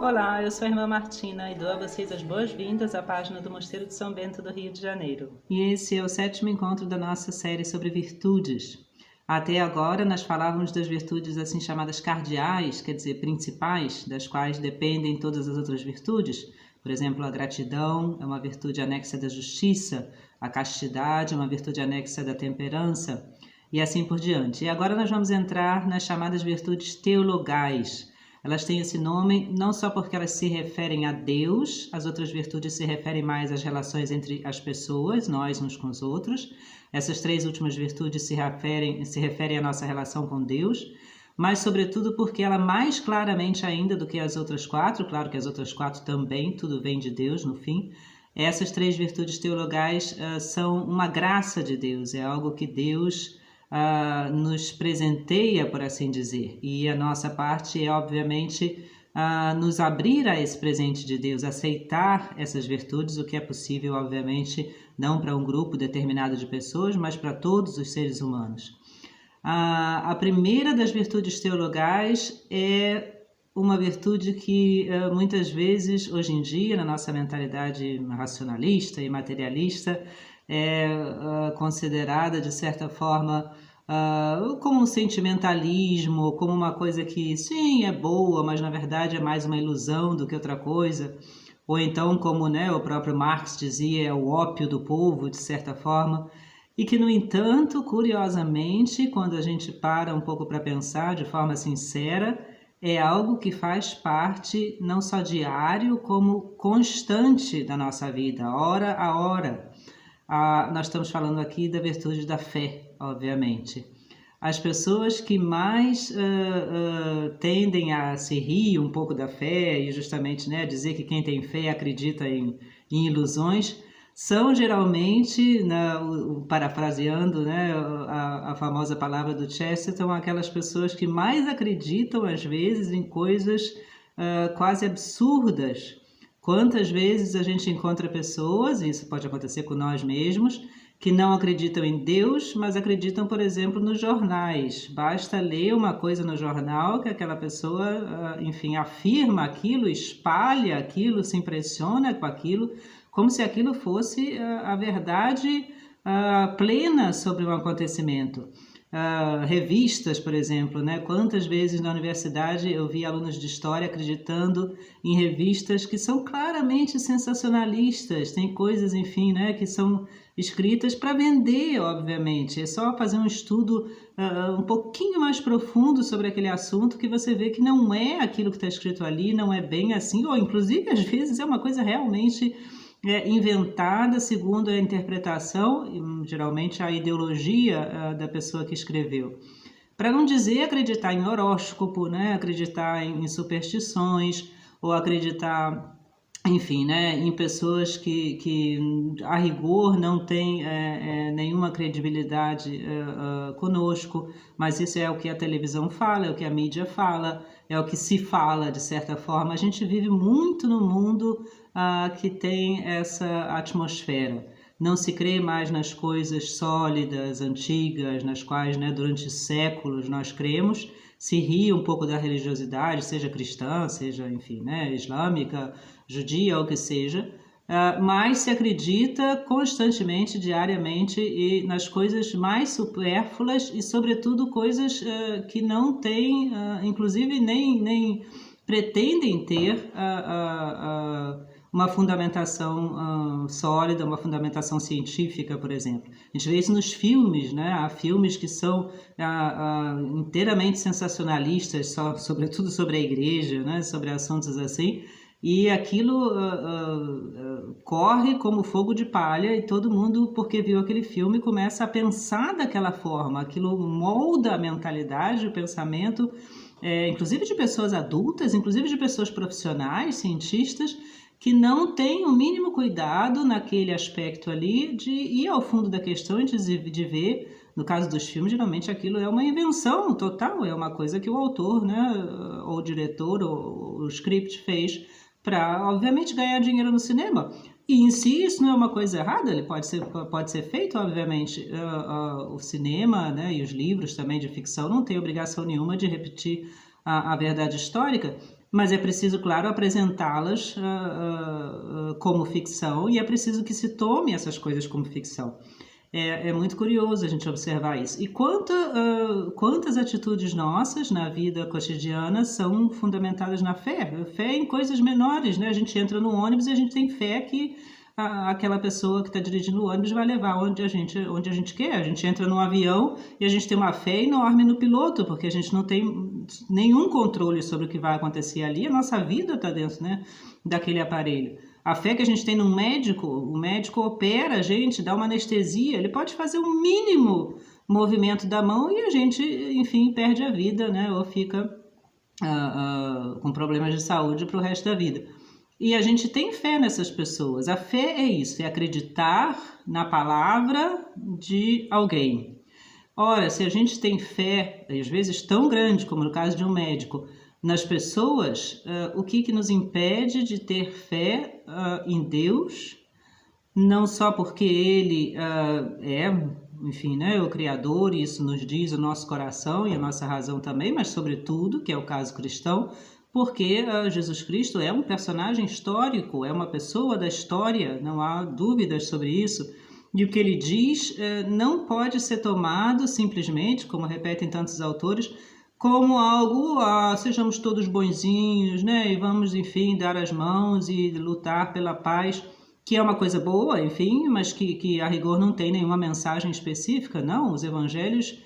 Olá, eu sou a irmã Martina e dou a vocês as boas-vindas à página do Mosteiro de São Bento do Rio de Janeiro. E esse é o 7º encontro da nossa série sobre virtudes. Até agora nós falávamos das virtudes assim chamadas cardeais, quer dizer, principais, das quais dependem todas as outras virtudes. Por exemplo, a gratidão é uma virtude anexa da justiça, a castidade é uma virtude anexa da temperança, e assim por diante. E agora nós vamos entrar nas chamadas virtudes teologais. Elas têm esse nome não só porque elas se referem a Deus, as outras virtudes se referem mais às relações entre as pessoas, nós uns com os outros. Essas três últimas virtudes se referem à nossa relação com Deus, mas sobretudo porque ela mais claramente ainda do que as outras quatro, claro que as outras quatro também, tudo vem de Deus no fim, essas três virtudes teologais são uma graça de Deus, é algo que Deus nos presenteia, por assim dizer, e a nossa parte é obviamente nos abrir a esse presente de Deus, aceitar essas virtudes, o que é possível obviamente não para um grupo determinado de pessoas, mas para todos os seres humanos. A primeira das virtudes teologais é uma virtude que muitas vezes hoje em dia na nossa mentalidade racionalista e materialista é considerada de certa forma como um sentimentalismo, como uma coisa que sim é boa, mas na verdade é mais uma ilusão do que outra coisa, ou então como o próprio Marx dizia, é o ópio do povo de certa forma, e que no entanto, curiosamente, quando a gente para um pouco para pensar de forma sincera, é algo que faz parte não só diário, como constante da nossa vida, hora a hora. Nós estamos falando aqui da virtude da fé, obviamente. As pessoas que mais tendem a se rir um pouco da fé e justamente dizer que quem tem fé acredita em ilusões, são geralmente, parafraseando a famosa palavra do Chesterton, aquelas pessoas que mais acreditam às vezes em coisas quase absurdas. Quantas vezes a gente encontra pessoas, e isso pode acontecer com nós mesmos, que não acreditam em Deus, mas acreditam, por exemplo, nos jornais. Basta ler uma coisa no jornal que aquela pessoa, enfim, afirma aquilo, espalha aquilo, se impressiona com aquilo, como se aquilo fosse a verdade plena sobre um acontecimento. Revistas, por exemplo, quantas vezes na universidade eu vi alunos de história acreditando em revistas que são claramente sensacionalistas, tem coisas, enfim, que são escritas para vender, obviamente, é só fazer um estudo um pouquinho mais profundo sobre aquele assunto que você vê que não é aquilo que está escrito ali, não é bem assim, ou inclusive às vezes é uma coisa realmente inventada segundo a interpretação, geralmente a ideologia da pessoa que escreveu. Para não dizer acreditar em horóscopo, acreditar em superstições, ou acreditar, enfim, em pessoas que a rigor não têm nenhuma credibilidade conosco, mas isso é o que a televisão fala, é o que a mídia fala, é o que se fala de certa forma. A gente vive muito no mundo que tem essa atmosfera. Não se crê mais nas coisas sólidas, antigas, nas quais durante séculos nós cremos, se ri um pouco da religiosidade, seja cristã, seja, enfim, islâmica, judia, ou o que seja, mas se acredita constantemente, diariamente, e nas coisas mais supérfluas e, sobretudo, coisas que não têm, inclusive, nem pretendem ter uma fundamentação sólida, uma fundamentação científica, por exemplo. A gente vê isso nos filmes, há filmes que são inteiramente sensacionalistas, sobretudo sobre a igreja, sobre assuntos assim, e aquilo corre como fogo de palha e todo mundo, porque viu aquele filme, começa a pensar daquela forma, aquilo molda a mentalidade, o pensamento, inclusive de pessoas adultas, inclusive de pessoas profissionais, cientistas, que não tem o mínimo cuidado naquele aspecto ali de ir ao fundo da questão e de ver, no caso dos filmes, geralmente aquilo é uma invenção total, é uma coisa que o autor, ou o diretor, ou o script fez para, obviamente, ganhar dinheiro no cinema. E em si isso não é uma coisa errada, ele pode ser feito, obviamente. O cinema e os livros também de ficção não têm obrigação nenhuma de repetir a verdade histórica, mas é preciso, claro, apresentá-las como ficção, e é preciso que se tome essas coisas como ficção. É muito curioso a gente observar isso. E quantas atitudes nossas na vida cotidiana são fundamentadas na fé? Fé em coisas menores, né? A gente entra no ônibus e a gente tem fé que aquela pessoa que está dirigindo o ônibus vai levar onde a gente quer. A gente entra num avião e a gente tem uma fé enorme no piloto, porque a gente não tem nenhum controle sobre o que vai acontecer ali. A nossa vida está dentro, né, daquele aparelho. A fé que a gente tem num médico, o médico opera a gente, dá uma anestesia, ele pode fazer um mínimo movimento da mão e a gente, enfim, perde a vida, né? Ou fica com problemas de saúde para o resto da vida. E a gente tem fé nessas pessoas. A fé é isso, é acreditar na palavra de alguém. Ora, se a gente tem fé, às vezes tão grande como no caso de um médico, nas pessoas, o que nos impede de ter fé em Deus, não só porque Ele enfim, né, o Criador, e isso nos diz o nosso coração e a nossa razão também, mas sobretudo, que é o caso cristão, porque Jesus Cristo é um personagem histórico, é uma pessoa da história, não há dúvidas sobre isso. E o que ele diz não pode ser tomado simplesmente, como repetem tantos autores, como algo, sejamos todos bonzinhos, né? E vamos, enfim, dar as mãos e lutar pela paz, que é uma coisa boa, enfim, mas que a rigor não tem nenhuma mensagem específica. Não, os evangelhos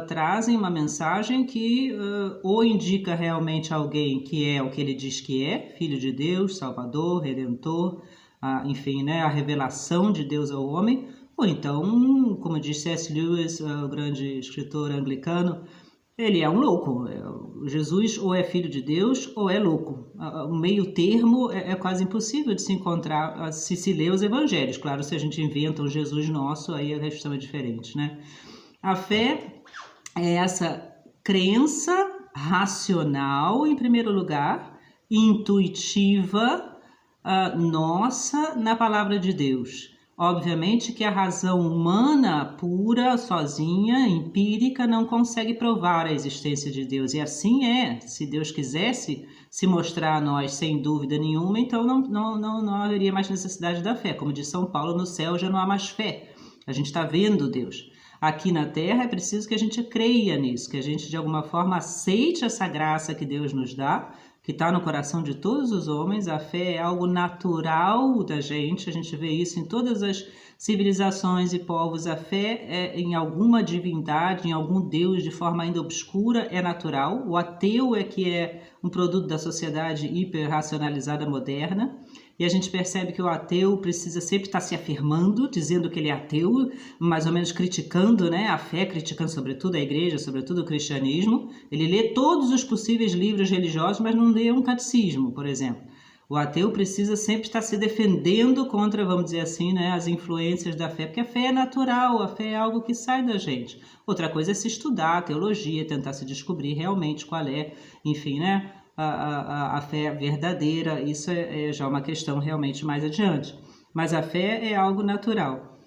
trazem uma mensagem que ou indica realmente alguém que é o que ele diz que é, Filho de Deus, Salvador, Redentor, enfim, né? A revelação de Deus ao homem, ou então, como diz C.S. Lewis, o grande escritor anglicano, ele é um louco. Jesus ou é filho de Deus ou é louco. O meio termo é quase impossível de se encontrar se lê os evangelhos. Claro, se a gente inventa um Jesus nosso, aí a questão é diferente, né? A fé é essa crença racional, em primeiro lugar, intuitiva, nossa, na palavra de Deus. Obviamente que a razão humana pura, sozinha, empírica, não consegue provar a existência de Deus. E assim é. Se Deus quisesse se mostrar a nós sem dúvida nenhuma, então não haveria mais necessidade da fé. Como diz São Paulo, no céu já não há mais fé. A gente está vendo Deus. Aqui na Terra é preciso que a gente creia nisso, que a gente de alguma forma aceite essa graça que Deus nos dá, que está no coração de todos os homens. A fé é algo natural da gente, a gente vê isso em todas as civilizações e povos. A fé em alguma divindade, em algum Deus de forma ainda obscura, é natural. O ateu é que é um produto da sociedade hiperracionalizada moderna. E a gente percebe que o ateu precisa sempre estar se afirmando, dizendo que ele é ateu, mais ou menos criticando, né, a fé, criticando sobretudo a igreja, sobretudo o cristianismo. Ele lê todos os possíveis livros religiosos, mas não lê um catecismo, por exemplo. O ateu precisa sempre estar se defendendo contra, vamos dizer assim, né, as influências da fé, porque a fé é natural, a fé é algo que sai da gente. Outra coisa é se estudar a teologia, tentar se descobrir realmente qual é, enfim, né, a fé verdadeira. Isso é já uma questão realmente mais adiante. Mas a fé é algo natural.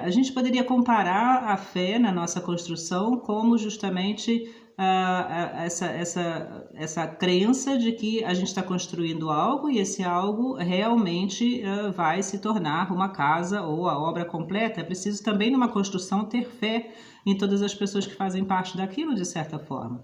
A gente poderia comparar a fé na nossa construção como justamente essa crença de que a gente está construindo algo e esse algo realmente vai se tornar uma casa ou a obra completa. É preciso também numa construção ter fé em todas as pessoas que fazem parte daquilo, de certa forma.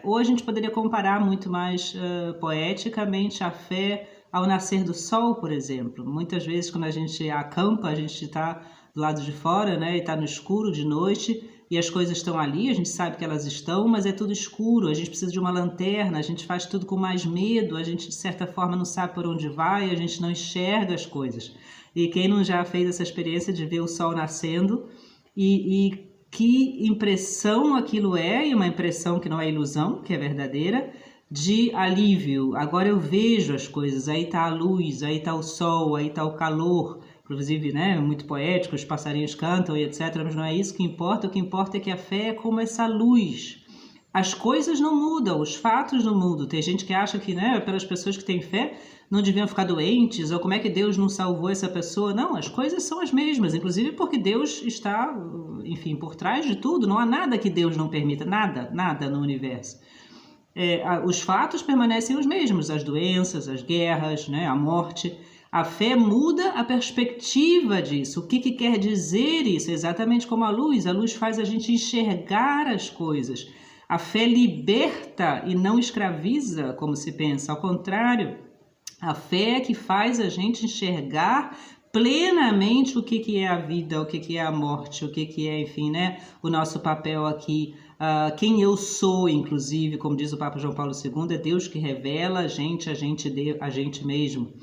Ou a gente poderia comparar muito mais poeticamente a fé ao nascer do sol, por exemplo. Muitas vezes quando a gente acampa, a gente está do lado de fora, né, e está no escuro de noite, e as coisas estão ali, a gente sabe que elas estão, mas é tudo escuro, a gente precisa de uma lanterna, a gente faz tudo com mais medo, a gente de certa forma não sabe por onde vai, a gente não enxerga as coisas. E quem não já fez essa experiência de ver o sol nascendo e que impressão aquilo é, e uma impressão que não é ilusão, que é verdadeira, de alívio. Agora eu vejo as coisas, aí está a luz, aí está o sol, aí está o calor, inclusive, né, muito poético, os passarinhos cantam e etc, mas não é isso que importa. O que importa é que a fé é como essa luz. As coisas não mudam, os fatos não mudam. Tem gente que acha que, né, pelas pessoas que têm fé, não deviam ficar doentes, ou como é que Deus não salvou essa pessoa. Não, as coisas são as mesmas, inclusive porque Deus está, enfim, por trás de tudo. Não há nada que Deus não permita, nada no universo. Os fatos permanecem os mesmos, as doenças, as guerras, né, a morte. A fé muda a perspectiva disso. O que quer dizer isso? Exatamente como a luz faz a gente enxergar as coisas. A fé liberta e não escraviza, como se pensa. Ao contrário, a fé é que faz a gente enxergar plenamente o que é a vida, o que é a morte, o que é, enfim, né, o nosso papel aqui. Quem eu sou, inclusive, como diz o Papa João Paulo II, é Deus que revela a gente mesmo.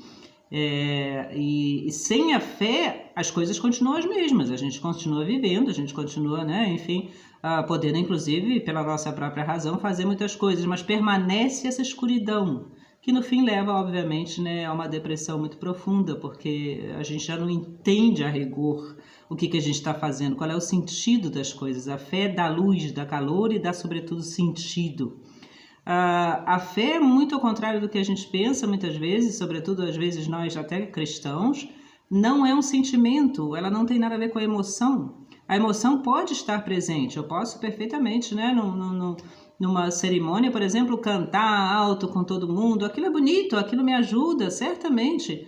E sem a fé, as coisas continuam as mesmas, a gente continua vivendo, a gente continua, né, enfim, podendo, inclusive, pela nossa própria razão, fazer muitas coisas, mas permanece essa escuridão, que no fim leva, obviamente, né, a uma depressão muito profunda, porque a gente já não entende a rigor o que a gente está fazendo, qual é o sentido das coisas. A fé dá luz, dá calor e dá, sobretudo, sentido. A fé, muito ao contrário do que a gente pensa muitas vezes, sobretudo às vezes nós até cristãos, não é um sentimento, ela não tem nada a ver com a emoção. A emoção pode estar presente, eu posso perfeitamente, né, numa cerimônia, por exemplo, cantar alto com todo mundo, aquilo é bonito, aquilo me ajuda, certamente.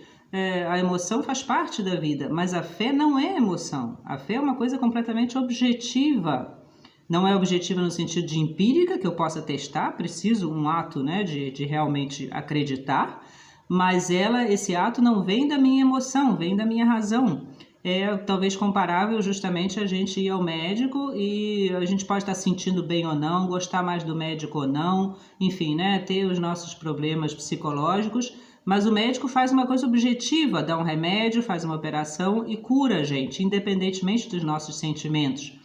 A emoção faz parte da vida, mas a fé não é emoção. A fé é uma coisa completamente objetiva. Não é objetiva no sentido de empírica, que eu possa testar, preciso um ato, né, de realmente acreditar, mas esse ato não vem da minha emoção, vem da minha razão. É talvez comparável justamente a gente ir ao médico e a gente pode estar sentindo bem ou não, gostar mais do médico ou não, enfim, né, ter os nossos problemas psicológicos, mas o médico faz uma coisa objetiva, dá um remédio, faz uma operação e cura a gente, independentemente dos nossos sentimentos.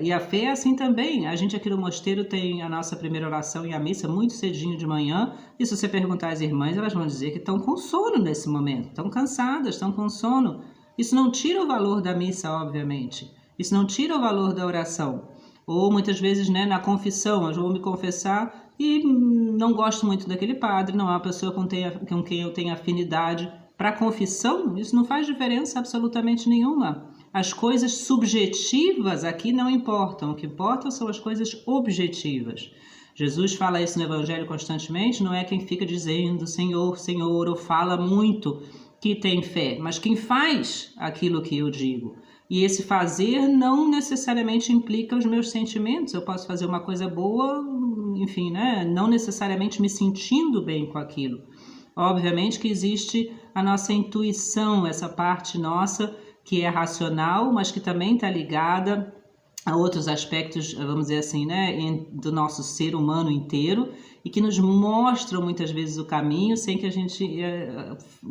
E a fé é assim também. A gente aqui no mosteiro tem a nossa primeira oração e a missa muito cedinho de manhã, e se você perguntar às irmãs, elas vão dizer que estão com sono nesse momento, estão cansadas, estão com sono. Isso não tira o valor da missa, obviamente. Isso não tira o valor da oração. Ou muitas vezes, né, na confissão, eu vou me confessar e não gosto muito daquele padre, não é uma pessoa com quem eu tenho afinidade. Para a confissão, isso não faz diferença absolutamente nenhuma. As coisas subjetivas aqui não importam, o que importa são as coisas objetivas. Jesus fala isso no Evangelho constantemente, não é quem fica dizendo Senhor, Senhor, ou fala muito que tem fé, mas quem faz aquilo que eu digo. E esse fazer não necessariamente implica os meus sentimentos. Eu posso fazer uma coisa boa, enfim, né? Não necessariamente me sentindo bem com aquilo. Obviamente que existe a nossa intuição, essa parte nossa que é racional, mas que também está ligada a outros aspectos, vamos dizer assim, né, do nosso ser humano inteiro, e que nos mostram muitas vezes o caminho sem que a gente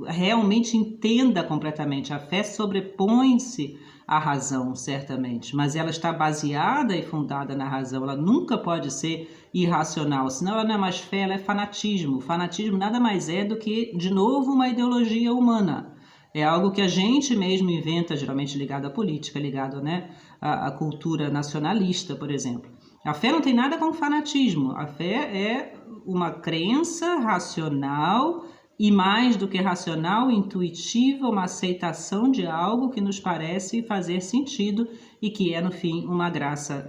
realmente entenda completamente. A fé sobrepõe-se à razão, certamente, mas ela está baseada e fundada na razão. Ela nunca pode ser irracional, senão ela não é mais fé, ela é fanatismo. O fanatismo nada mais é do que, de novo, uma ideologia humana. É algo que a gente mesmo inventa, geralmente ligado à política, ligado, né, à cultura nacionalista, por exemplo. A fé não tem nada com fanatismo. A fé é uma crença racional e, mais do que racional, intuitiva, uma aceitação de algo que nos parece fazer sentido e que é, no fim, uma graça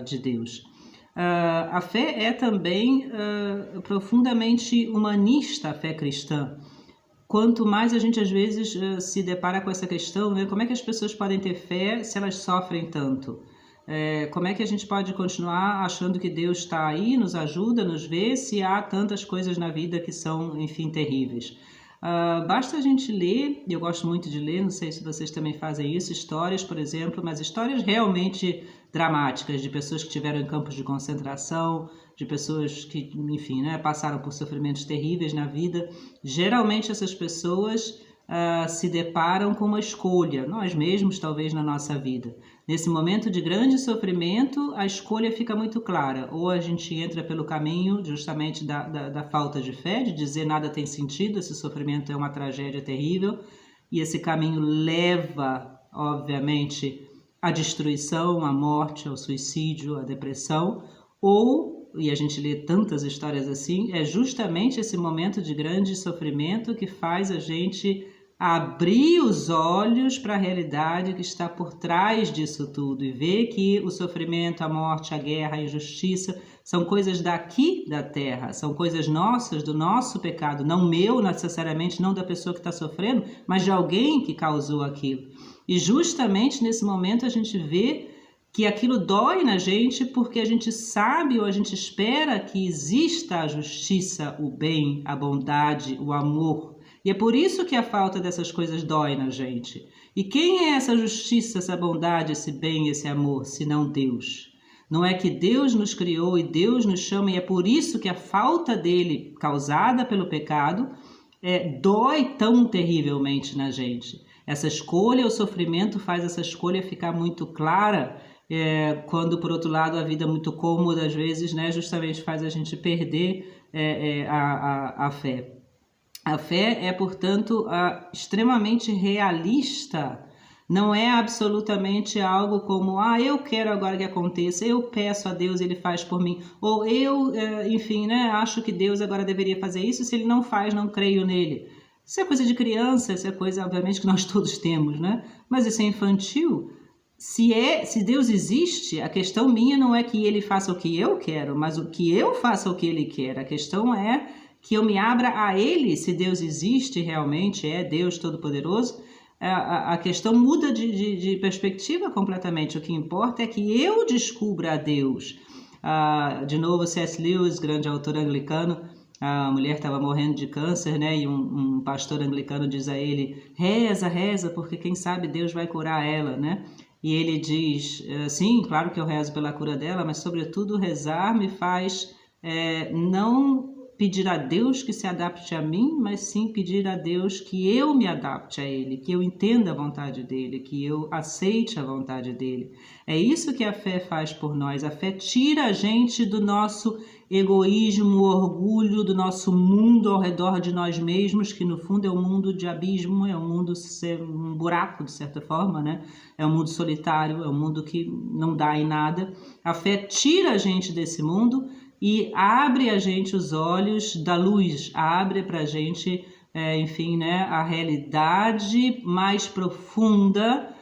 de Deus. A fé é também profundamente humanista, a fé cristã. Quanto mais a gente às vezes se depara com essa questão, né? Como é que as pessoas podem ter fé se elas sofrem tanto? Como é que a gente pode continuar achando que Deus está aí, nos ajuda, nos vê, se há tantas coisas na vida que são, enfim, terríveis? Basta a gente ler, eu gosto muito de ler, não sei se vocês também fazem isso, histórias, por exemplo, mas histórias realmente dramáticas, de pessoas que estiveram em campos de concentração, de pessoas que, enfim, né, passaram por sofrimentos terríveis na vida. Geralmente essas pessoas se deparam com uma escolha, nós mesmos talvez na nossa vida. Nesse momento de grande sofrimento, a escolha fica muito clara. Ou a gente entra pelo caminho justamente da falta de fé, de dizer nada tem sentido, esse sofrimento é uma tragédia terrível, e esse caminho leva, obviamente, à destruição, à morte, ao suicídio, à depressão, ou, e a gente lê tantas histórias assim, é justamente esse momento de grande sofrimento que faz a gente abrir os olhos para a realidade que está por trás disso tudo e ver que o sofrimento, a morte, a guerra, a injustiça São coisas daqui da terra, são coisas nossas, do nosso pecado, não meu necessariamente, não da pessoa que está sofrendo, mas de alguém que causou aquilo. E justamente nesse momento a gente vê que aquilo dói na gente porque a gente sabe ou a gente espera que exista a justiça, o bem, a bondade, o amor. E é por isso que a falta dessas coisas dói na gente. E quem é essa justiça, essa bondade, esse bem, esse amor, senão Deus? Não é que Deus nos criou e Deus nos chama, e é por isso que a falta dele, causada pelo pecado, dói tão terrivelmente na gente. Essa escolha, o sofrimento faz essa escolha ficar muito clara, quando, por outro lado, a vida muito cômoda, às vezes, né, justamente faz a gente perder a fé. A fé é, portanto, extremamente realista. Não é absolutamente algo como, eu quero agora que aconteça, eu peço a Deus, ele faz por mim. Ou eu, enfim, né, acho que Deus agora deveria fazer isso, se ele não faz, não creio nele. Isso é coisa de criança, isso é coisa, obviamente, que nós todos temos, né? Mas isso é infantil. Se Deus existe, a questão minha não é que ele faça o que eu quero, mas o que eu faça o que ele quer. A questão é que eu me abra a ele, se Deus existe realmente, é Deus Todo-Poderoso. A questão muda de perspectiva completamente. O que importa é que eu descubra a Deus. De novo, C.S. Lewis, grande autor anglicano, a mulher estava morrendo de câncer, né? E um pastor anglicano diz a ele, reza, porque quem sabe Deus vai curar ela, né? E ele diz, sim, claro que eu rezo pela cura dela, mas sobretudo rezar me faz não pedir a Deus que se adapte a mim, mas sim pedir a Deus que eu me adapte a Ele, que eu entenda a vontade dEle, que eu aceite a vontade dEle. É isso que a fé faz por nós. A fé tira a gente do nosso egoísmo, orgulho, do nosso mundo ao redor de nós mesmos, que no fundo é um mundo de abismo, é um mundo, um buraco, de certa forma, né? É um mundo solitário, é um mundo que não dá em nada. A fé tira a gente desse mundo e abre a gente os olhos da luz, abre para a gente, enfim, né, a realidade mais profunda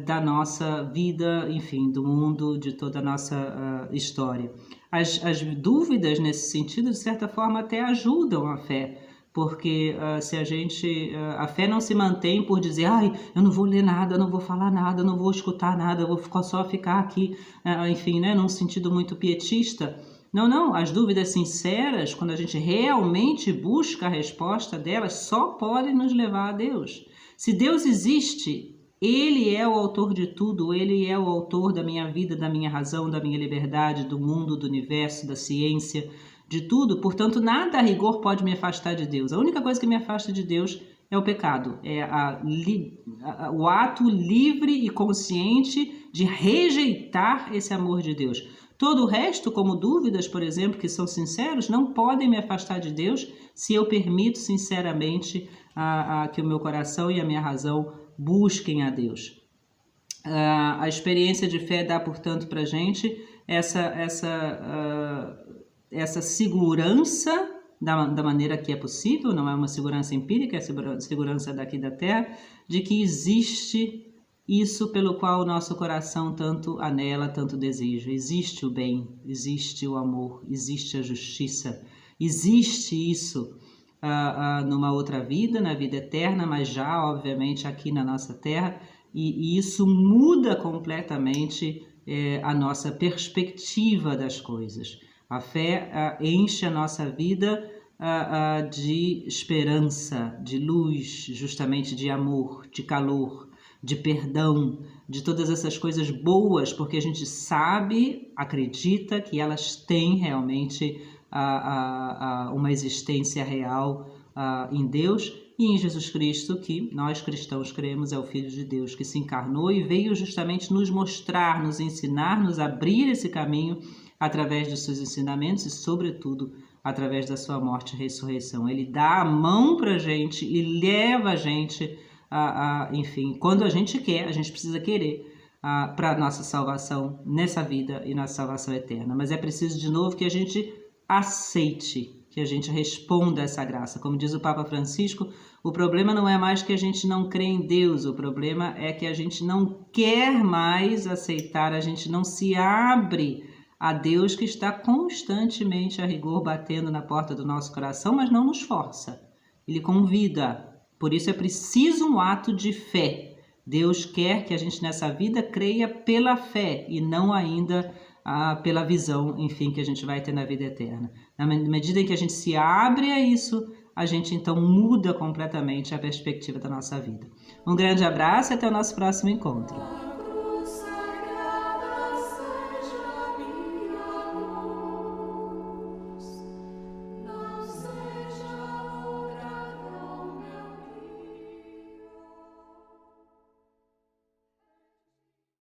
da nossa vida, enfim, do mundo, de toda a nossa história. As dúvidas nesse sentido, de certa forma, até ajudam a fé, porque se a fé não se mantém por dizer, eu não vou ler nada, eu não vou falar nada, eu não vou escutar nada, eu vou só ficar aqui, enfim, né, num sentido muito pietista. Não, as dúvidas sinceras, quando a gente realmente busca a resposta delas, só podem nos levar a Deus. Se Deus existe, Ele é o autor de tudo, Ele é o autor da minha vida, da minha razão, da minha liberdade, do mundo, do universo, da ciência, de tudo. Portanto, nada a rigor pode me afastar de Deus. A única coisa que me afasta de Deus é o pecado, é o ato livre e consciente de rejeitar esse amor de Deus. Todo o resto, como dúvidas, por exemplo, que são sinceros, não podem me afastar de Deus se eu permito sinceramente que o meu coração e a minha razão busquem a Deus. A experiência de fé dá, portanto, para a gente essa segurança da maneira que é possível, não é uma segurança empírica, é a segurança daqui da Terra, de que existe isso pelo qual o nosso coração tanto anela, tanto deseja. Existe o bem, existe o amor, existe a justiça, existe isso numa outra vida, na vida eterna, mas já, obviamente, aqui na nossa Terra, e isso muda completamente a nossa perspectiva das coisas. A fé enche a nossa vida de esperança, de luz, justamente de amor, de calor, de perdão, de todas essas coisas boas, porque a gente sabe, acredita que elas têm realmente uma existência real em Deus e em Jesus Cristo, que nós cristãos cremos é o Filho de Deus, que se encarnou e veio justamente nos mostrar, nos ensinar, nos abrir esse caminho através dos seus ensinamentos e, sobretudo, através da sua morte e ressurreição. Ele dá a mão para a gente e leva a gente, enfim, quando a gente quer, a gente precisa querer, para a nossa salvação nessa vida e nossa salvação eterna. Mas é preciso, de novo, que a gente aceite, que a gente responda a essa graça. Como diz o Papa Francisco, o problema não é mais que a gente não crê em Deus, o problema é que a gente não quer mais aceitar, a gente não se abre a Deus que está constantemente a rigor batendo na porta do nosso coração, mas não nos força. Ele convida. Por isso é preciso um ato de fé. Deus quer que a gente nessa vida creia pela fé e não ainda pela visão, enfim, que a gente vai ter na vida eterna. Na medida em que a gente se abre a isso, a gente então muda completamente a perspectiva da nossa vida. Um grande abraço e até o nosso próximo encontro.